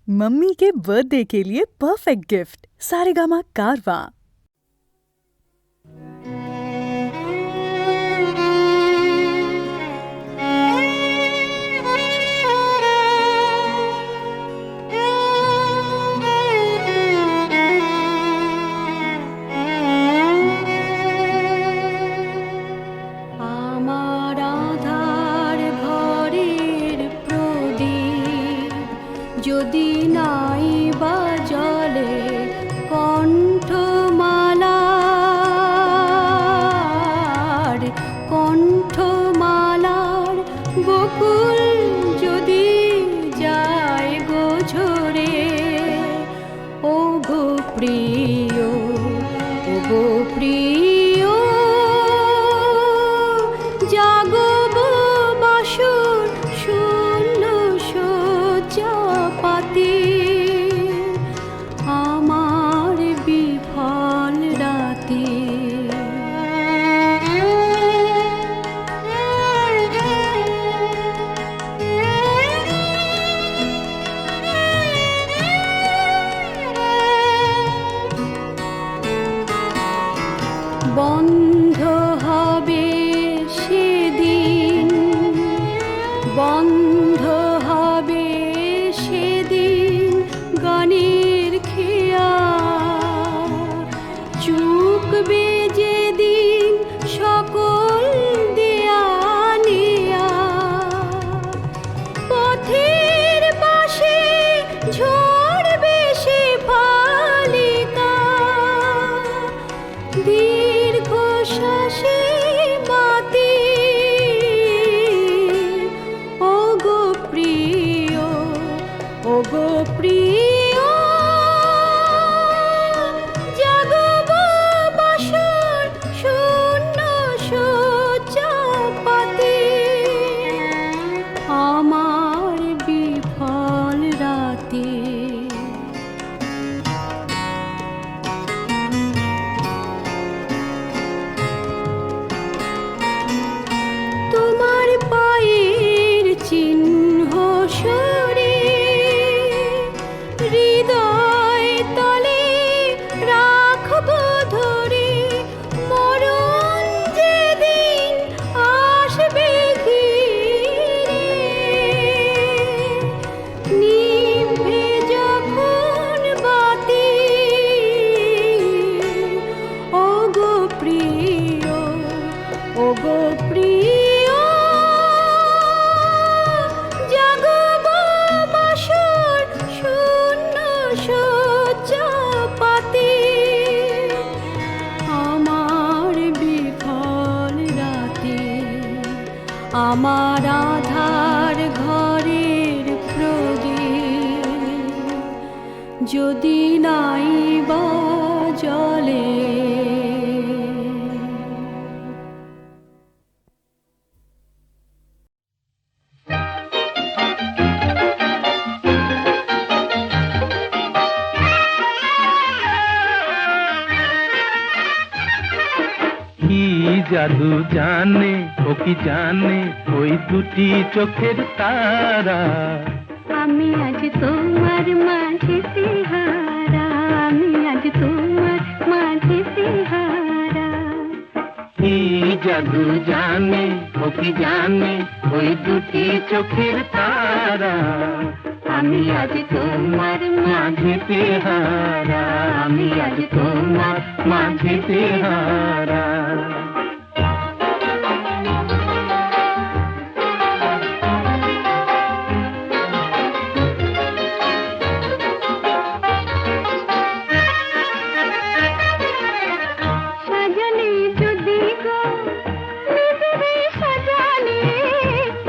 Mummy के birthday के लिए परफेक्ट गिफ्ट सारेगामा कारवा। যদি নাই বা জলে কণ্ঠমালার বকুল যদি যায় গো ঝরে, ও গো প্রিয়, ও গো প্রিয়, জাগো বাসর শূন্য শয্যা পাতি, আমার বিফল রাতে। বন্ধ হবে সেদিন, বন্ধ হবে সেদিন গানের খেয়া, চুকবে যেদিন সকল দেয়ালিয়া, পথের পাশে ঝরবে সে ফালিকা, দীর্ঘশ্বাসে বাতি, ও গো প্রিয়, ও গো প্রিয়, জাগব বাসর শূন্য শয্যা পাতি, আমার বিফল রাতে। তোমার পায়ের চিহ্ন সরে হৃদয় তলে রাখব ধরে, মরণ যেদিন আসবে ঘিরে, নিভে যখন বাতি, ও গো প্রিয়, ও গো প্রিয়, জাগব বাসর শূন্য শয্যা পাতি, আমার বিফল রাতে, আমার আধার ঘরের প্রদীপ যদি নাই বা জলে। জাদু জানে ও কি জানে ওই দুটি চোখের তারা, আমি আজ তোমার মাঝে হারা, আমি আজ তোমার মাঝে হারা। কি জাদু জানে ও কি জানে ওই দুটি চোখের তারা, আমি আজ তোমার মাঝে হারা, আমি আজ তোমার মাঝে হারা।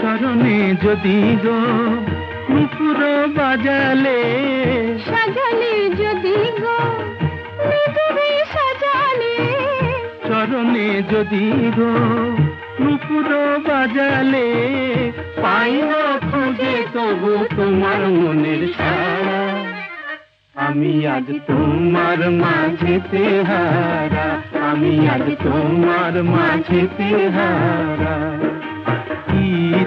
চরণে যদি গো নুপুর বাজালে, সাজালে যদি গো নিদুরে সাজালে, চরণে যদি গো নুপুর বাজালে, পাই না খুঁজে তবু তোমার মনের সারা, আমি আজ তোমার মাঝেতে হারা, আমি আজ তোমার মাঝেতে হারা।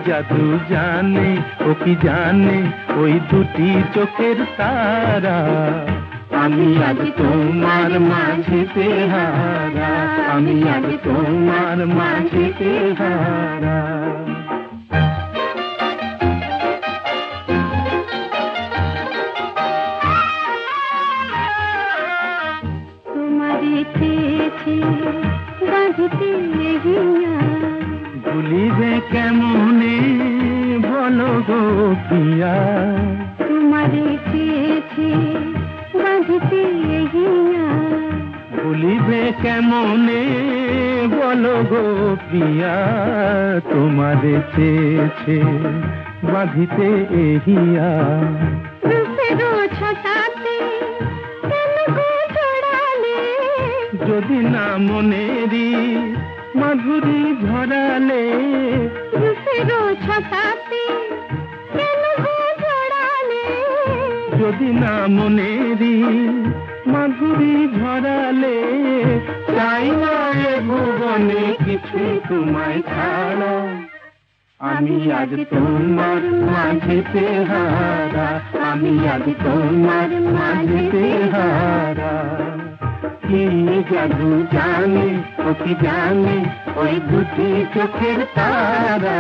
জাদু জানে ও কি জানে ওই দুটি চোখের তারা। আমি আজ তোমার মাঝেতে হারা, আমি আজ তোমার মাঝেতে হারা। তোমারে চেয়েছি বাঁধিতে হিয়া, ভুলিবে কেমনে বলো গো প্রিয়া। তোমারে চেয়েছি বাঁধিতে হিয়া, ভুলিবে কেমনে বলো গো প্রিয়া। তোমারে চেয়েছে বাঁধিতে এহিয়া। রূপেরও ছটাতে কেন গো জড়ালে, যদি না মনেরই মাধুরী ঝরালে। রূপেরও ছটাতে কেন গো জড়ালে, যদি না মনেরই মাধুরী ঝরালে। চাই না এ ভুবনে কিছু তোমায় ছাড়া। আমি আজ তোমার মাঝেতে হারা, আমি আজ তোমার মাঝেতে হারা। কি জাদু জানে ও কি জানে ওই দুটি চোখের তারা।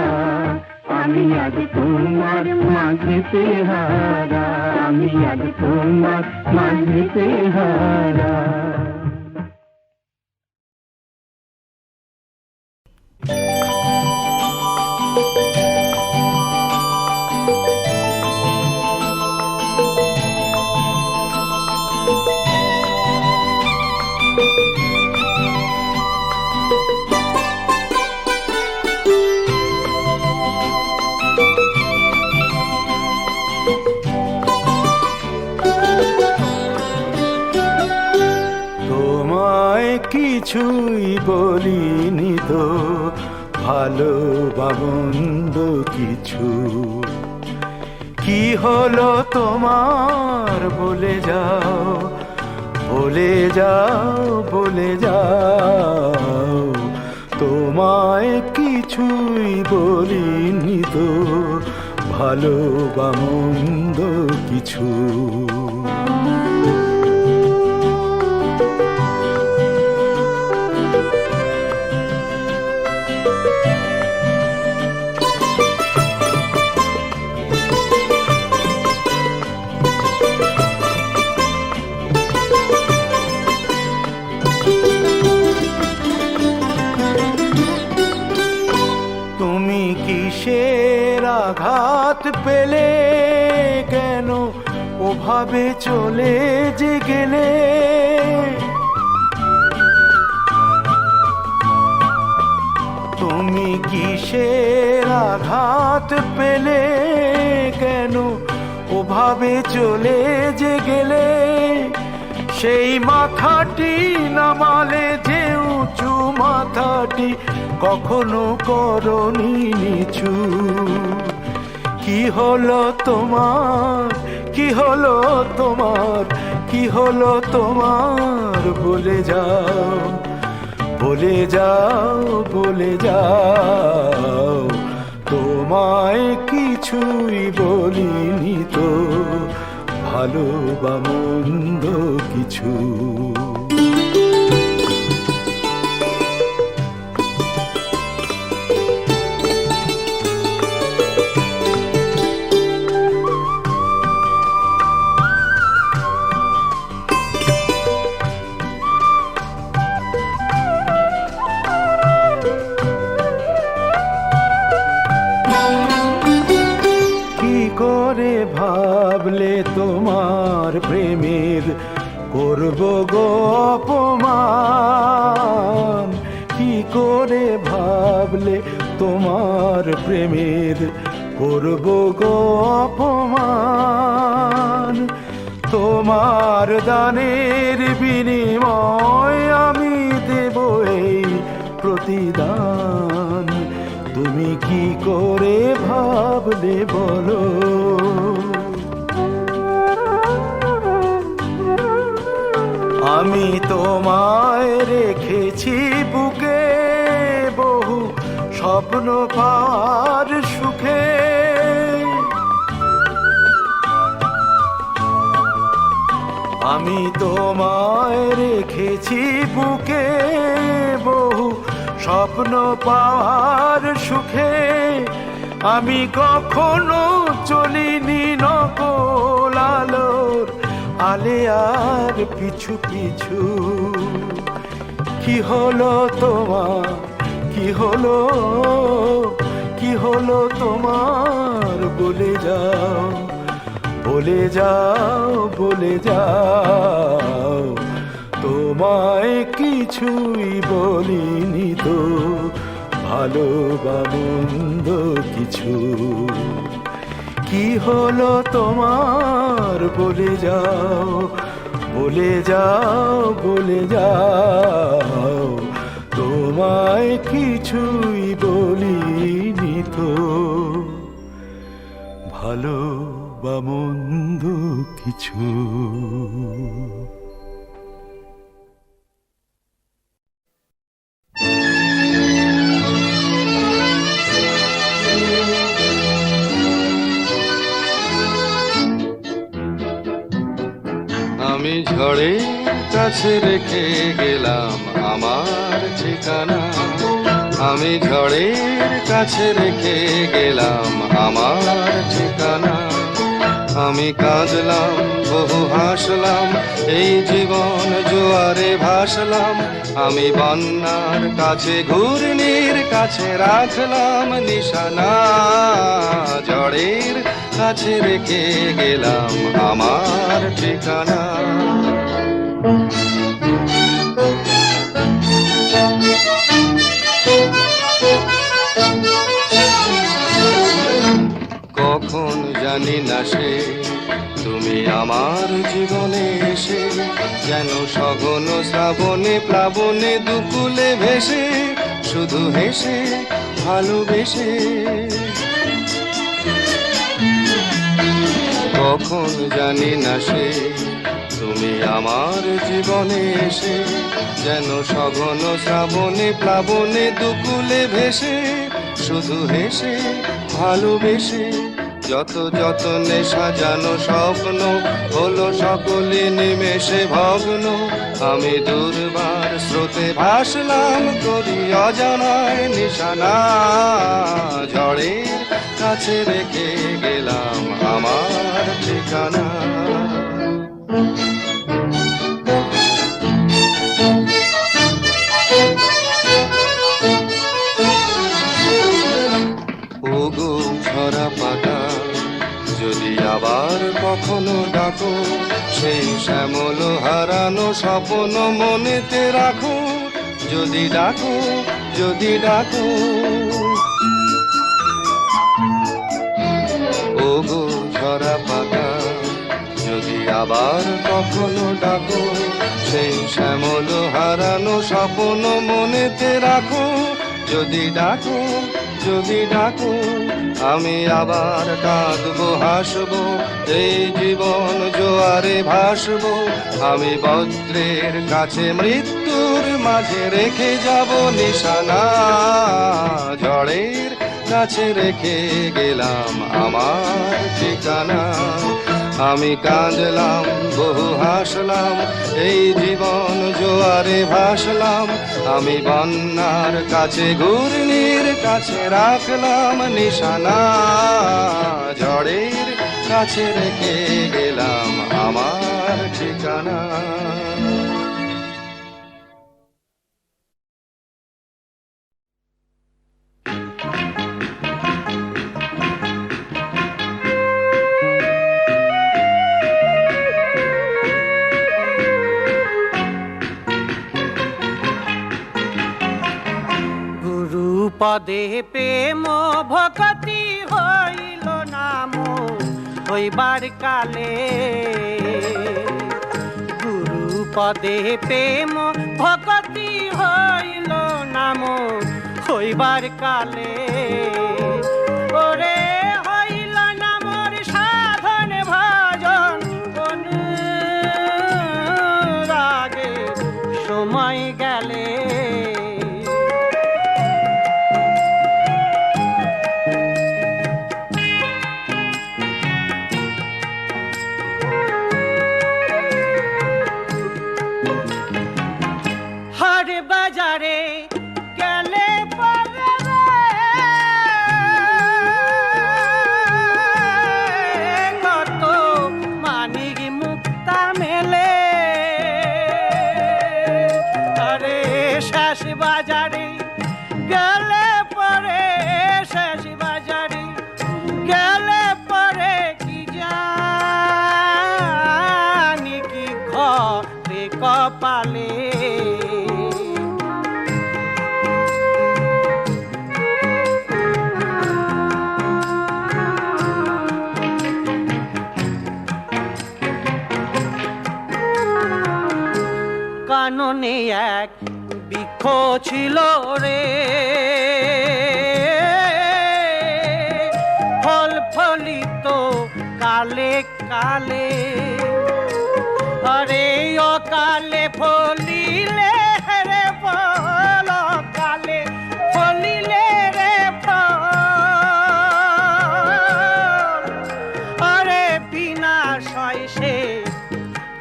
আমি আজ তোমার মাঝেতে হারা, আমি আজ তোমার মাঝেতে হারা। তোমায় কিছুই বলিনি তো, ভালো বা মন্দ কিছু। কি হলো তোমার বলে যাও, বলে যাও, বলে যাও। তোমায় কিছুই বলিনি তো, ভালো বা মন্দ কিছু। তুমি কিসের আঘাত পেলে, কেন ওভাবে চলে যে গেলে। তুমি কিসের আঘাত পেলে, কেন ওভাবে চলে যে গেলে। সেই মাথাটি নামালে যে উঁচু মাথাটি কখনো করনি নিচু। কি হলো তোমার, কি হলো তোমার, কি হলো তোমার বলে যাও, বলে যাও, বলে যাও। তোমায় কিছুই বলিনি তো, ভালো বা মন্দ কিছু। করে ভাবলে তোমার প্রেমের করব গো অপমান। কি করে ভাবলে তোমার প্রেমের করব গো অপমান। তোমার দানের বিনিময় আমি দেব এই প্রতিদান। তুমি কি করে ভাবলে বলো। আমি তোমায় রেখেছি বুকে বহু স্বপ্ন পাওয়ার সুখ। চোখে। আমি তোমায় রেখেছি বুকে বহু স্বপ্ন পাওয়ার সুখে। আমি কখনো চলিনি নকল আলোর আলেয়ার পিছু পিছু। কি হলো তোমার, কি হলো, কি হলো তোমার, বলে যাও, বলে যাও, বলে যাও। তোমায় কিছুই বলিনি তো, ভালো বা মন্দ কিছু। কি হলো তোমার, বলে যাও, বলে যাও, বলে যাও। তোমায় কিছুই বলিনি তো, ভালো বা মন্দ কিছু। আমি ঝড়ের কাছে রেখে গেলাম আমার ঠিকানা। আমি ঝড়ের কাছে রেখে গেলাম আমার ঠিকানা। আমি কাঁদলাম, বহু হাসলাম, এই জীবন জোয়ারে ভাসলাম। আমি বন্যার কাছে, ঘূর্ণির কাছে রাখলাম নিশানা। ঝড়ের কাছে রেখে গেলাম আমার ঠিকানা। কখন জানি না সে তুমি আমার জীবনে এসে, যেন সঘন শ্রাবণে প্লাবনে দুকুলে ভেসে, শুধু হেসে ভালোবেসে। কখন জানি না সে তুমি আমার জীবনে এসে, যেন সঘন শ্রাবণে প্লাবনে দুকুলে ভেসে, শুধু হেসে ভালোবেসে। যত যতনে সাজানো স্বপ্ন হলো সকলে নিমেষে ভগ্ন। আমি দুর্বার স্রোতে ভাসলাম করি অজানায় নিশানা। ঝড়ের কাছে রেখে গেলাম আমার ঠিকানা। ওগো ঝরা পাতা, যদি আবার কখনো ডাকো, সেই শ্যামল হারানো স্বপ্ন মনেতে রাখো। যদি ডাকো, যদি ডাকো। ওগো ঝরা পাতা, যদি আবার কখনো ডাকো, সেই শ্যামল হারানো স্বপ্ন মনেতে রাখো। যদি ডাকো, যদি ডাকো। আমি আবার কাঁদবো, হাসবো, এই জীবন জোয়ারে ভাসবো। আমি বজ্রের কাছে মৃত্যুর মাঝে রেখে যাব নিশানা। ঝড়ের কাছে রেখে গেলাম আমার ঠিকানা। আমি কাঁদলাম, বহু হাসলাম, এই জীবন জোয়ারে ভাসলাম। আমি বন্যার কাছে, ঘূর্ণির কাছে রাখলাম নিশানা। ঝড়ের কাছে রেখে গেলাম আমার ঠিকানা। পদে প্রেম ভকতি হইল নাম হইবার কালে। গুরু পদে প্রেম ভকতি হইল নাম হইবার কালে। ওরে হইল নামর সাধন ভজন অনুরাগে সময় গেলে। কপালে। কাননে এক বৃক্ষ ছিল রে, ফল ফলিত কালে কালে, আরে অকালে ফলিলে রে ফল, অকালে ফলিলে রে ফল, আরে বিনাশ হয় সে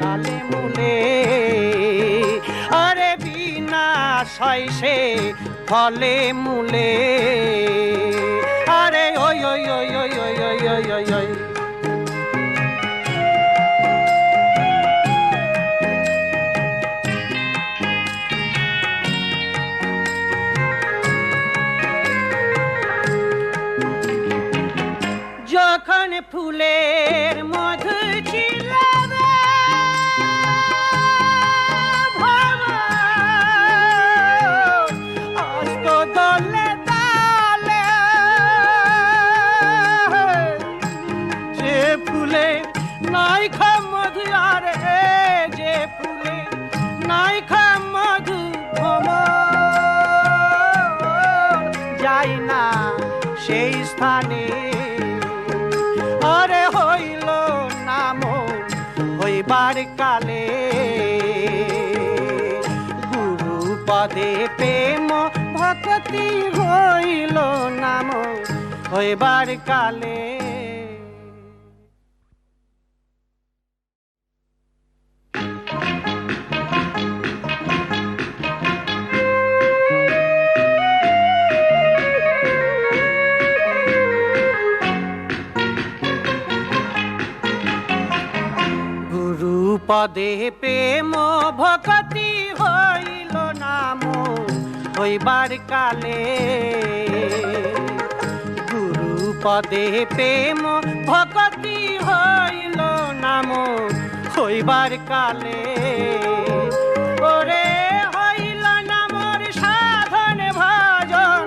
কালে মূলে, আরে বিনাশ হয় সে ফলে মূলে, আরে ওই ওই ওই ওই ওই ওই ওই ওই ওই। যখন ফুলের মধু ছিল রে ভাবা, অস্ত দলে তালে, যে ফুলে নাই খা মধু, আরে যে ফুলে নাই খা মধু যাই না সেই স্থানে, আরে হইল নাম হইবার কালে, গুরু পদে প্রেম ভক্তি হইল নাম হইবার কালে। পদে প্রেম ভক্তি হইল নাম হইবার কালে, গুরু পদে প্রেম ভক্তি হইল নাম হইবার কালে, ওরে হইল নামর সাধন ভজন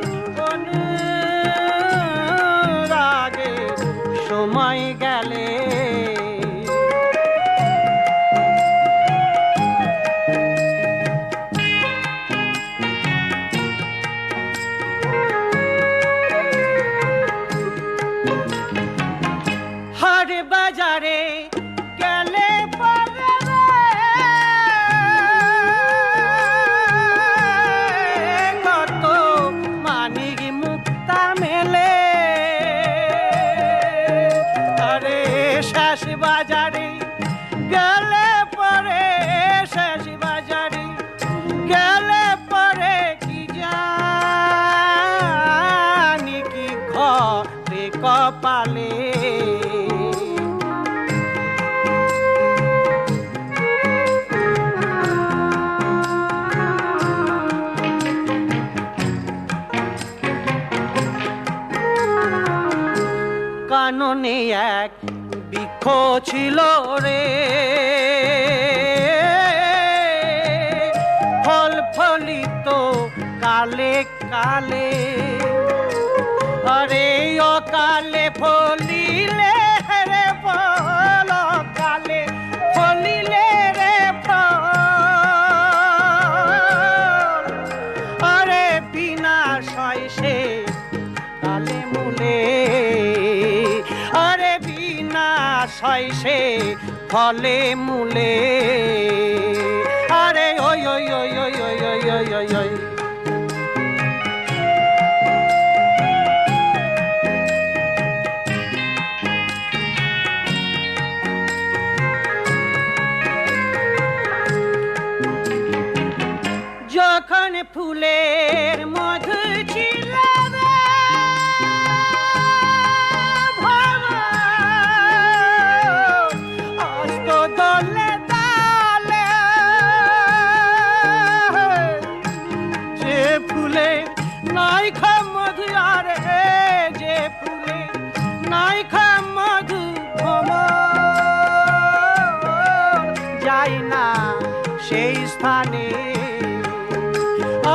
অনুরাগে সময় গেলে, বাজারে গেলে পরে কত মানিক মুক্তা মেলে, আরে শেষ বাজারে গেলে পরে, শেষ বাজারে গেলে পরে কি জানি কি ঘরে কপালে, কাননে এক বৃক্ষ ছিল রে, ফল ফলিত কালে কালে, আরে অকালে ফলিলে রে ফল, অকালে ফলিলে রে ফল, আরে বিনাশ হয় সে কালে মূলে, আরে বিনাশ হয় সে ফলে মূলে, আরে ওই ওই ওই ওই ওই ওই ওই ওই ওই। যখন ফুলের মধু ছিল রে ভাবা, অস্ত দলে তালে, যে ফুলে নাই খা মধু, আরে যে ফুলে নাই খা মধু যাই না সে স্থানে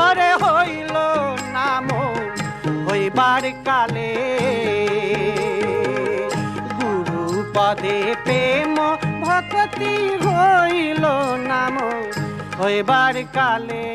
আরে হইল নাম হইবার কালে গুরু পদে প্রেম ভক্তি হইল নাম হইবার কালে